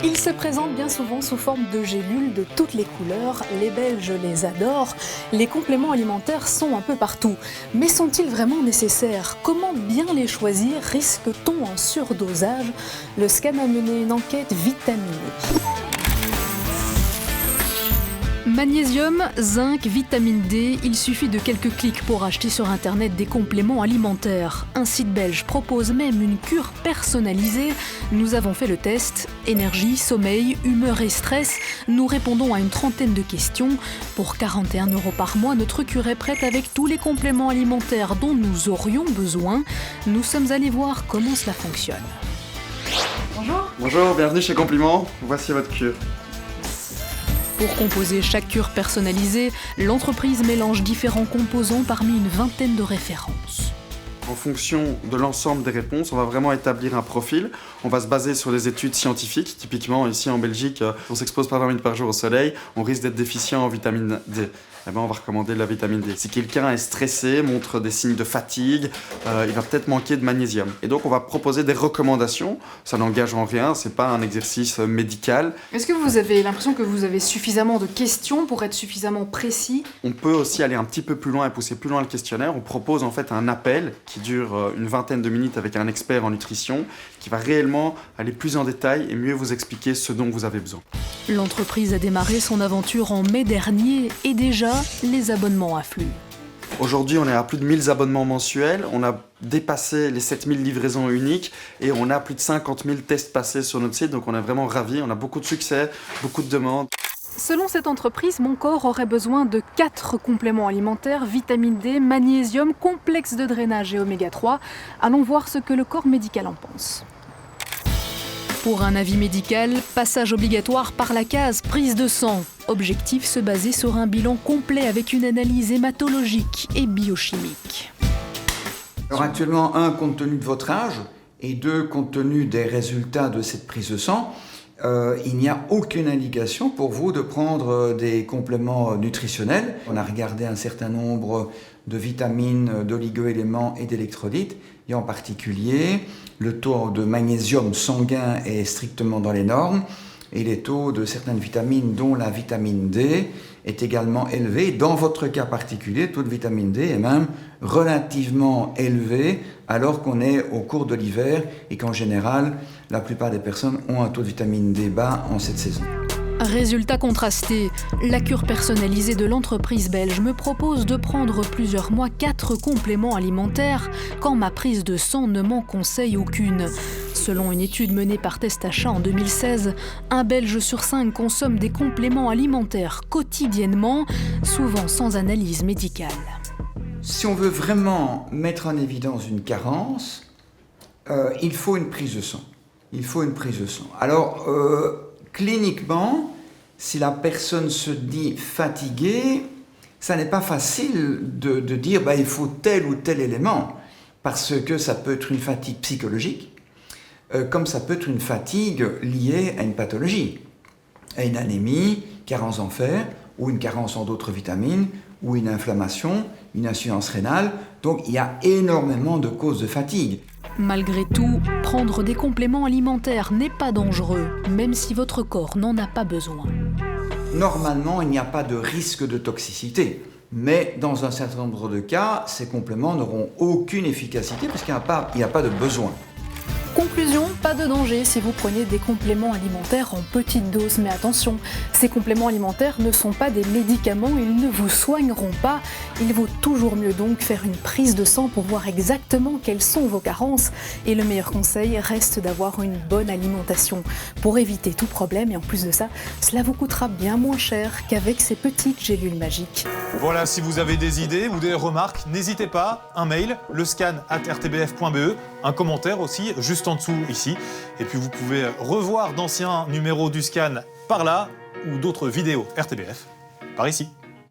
Ils se présentent bien souvent sous forme de gélules de toutes les couleurs. Les Belges les adorent. Les compléments alimentaires sont un peu partout. Mais sont-ils vraiment nécessaires? Comment bien les choisir? Risque-t-on un surdosage? Le SCAN a mené une enquête vitaminée. Magnésium, zinc, vitamine D, il suffit de quelques clics pour acheter sur Internet des compléments alimentaires. Un site belge propose même une cure personnalisée. Nous avons fait le test. Énergie, sommeil, humeur et stress. Nous répondons à une trentaine de questions. Pour 41 € par mois, notre cure est prête avec tous les compléments alimentaires dont nous aurions besoin. Nous sommes allés voir comment cela fonctionne. Bonjour. Bonjour, bienvenue chez Compliment. Voici votre cure. Pour composer chaque cure personnalisée, l'entreprise mélange différents composants parmi une vingtaine de références. En fonction de l'ensemble des réponses, on va vraiment établir un profil. On va se baser sur des études scientifiques. Typiquement, ici en Belgique, on s'expose pas 20 minutes par jour au soleil, on risque d'être déficient en vitamine D. Eh ben, on va recommander de la vitamine D. Si quelqu'un est stressé, montre des signes de fatigue, il va peut-être manquer de magnésium. Et donc, on va proposer des recommandations. Ça n'engage en rien, c'est pas un exercice médical. Est-ce que vous avez l'impression que vous avez suffisamment de questions pour être suffisamment précis? On peut aussi aller un petit peu plus loin et pousser plus loin le questionnaire. On propose en fait un appel qui dure une vingtaine de minutes avec un expert en nutrition qui va réellement aller plus en détail et mieux vous expliquer ce dont vous avez besoin. L'entreprise a démarré son aventure en mai dernier et déjà, les abonnements affluent. Aujourd'hui, on est à plus de 1000 abonnements mensuels, on a dépassé les 7000 livraisons uniques et on a plus de 50 000 tests passés sur notre site, donc on est vraiment ravis, on a beaucoup de succès, beaucoup de demandes. Selon cette entreprise, mon corps aurait besoin de 4 compléments alimentaires, vitamine D, magnésium, complexe de drainage et oméga 3. Allons voir ce que le corps médical en pense. Pour un avis médical, passage obligatoire par la case prise de sang. Objectif, se baser sur un bilan complet avec une analyse hématologique et biochimique. Alors actuellement, 1, compte tenu de votre âge, et 2, compte tenu des résultats de cette prise de sang, il n'y a aucune indication pour vous de prendre des compléments nutritionnels. On a regardé un certain nombre de vitamines, d'oligo-éléments et d'électrolytes, et en particulier, le taux de magnésium sanguin est strictement dans les normes, et les taux de certaines vitamines, dont la vitamine D, est également élevé. Dans votre cas particulier, le taux de vitamine D est même relativement élevé, alors qu'on est au cours de l'hiver et qu'en général, la plupart des personnes ont un taux de vitamine D bas en cette saison. Résultat contrasté, la cure personnalisée de l'entreprise belge me propose de prendre plusieurs mois 4 compléments alimentaires quand ma prise de sang ne m'en conseille aucune. Selon une étude menée par Testachat en 2016, un Belge sur 5 consomme des compléments alimentaires quotidiennement, souvent sans analyse médicale. Si on veut vraiment mettre en évidence une carence, il faut une prise de sang. Alors, cliniquement, si la personne se dit fatiguée, ça n'est pas facile de dire il faut tel ou tel élément, parce que ça peut être une fatigue psychologique, comme ça peut être une fatigue liée à une pathologie, à une anémie, carence en fer, ou une carence en d'autres vitamines, ou une inflammation, une insuffisance rénale. Donc il y a énormément de causes de fatigue. Malgré tout, prendre des compléments alimentaires n'est pas dangereux, même si votre corps n'en a pas besoin. Normalement, il n'y a pas de risque de toxicité. Mais dans un certain nombre de cas, ces compléments n'auront aucune efficacité parce qu'il n'y a pas de besoin. Conclusion, pas de danger si vous prenez des compléments alimentaires en petite dose. Mais attention, ces compléments alimentaires ne sont pas des médicaments, ils ne vous soigneront pas. Il vaut toujours mieux donc faire une prise de sang pour voir exactement quelles sont vos carences. Et le meilleur conseil reste d'avoir une bonne alimentation pour éviter tout problème. Et en plus de ça, cela vous coûtera bien moins cher qu'avec ces petites gélules magiques. Voilà, si vous avez des idées ou des remarques, n'hésitez pas, un mail, lescan@rtbf.be, un commentaire aussi, juste en dessous ici. Et puis vous pouvez revoir d'anciens numéros du SCAN par là ou d'autres vidéos RTBF par ici.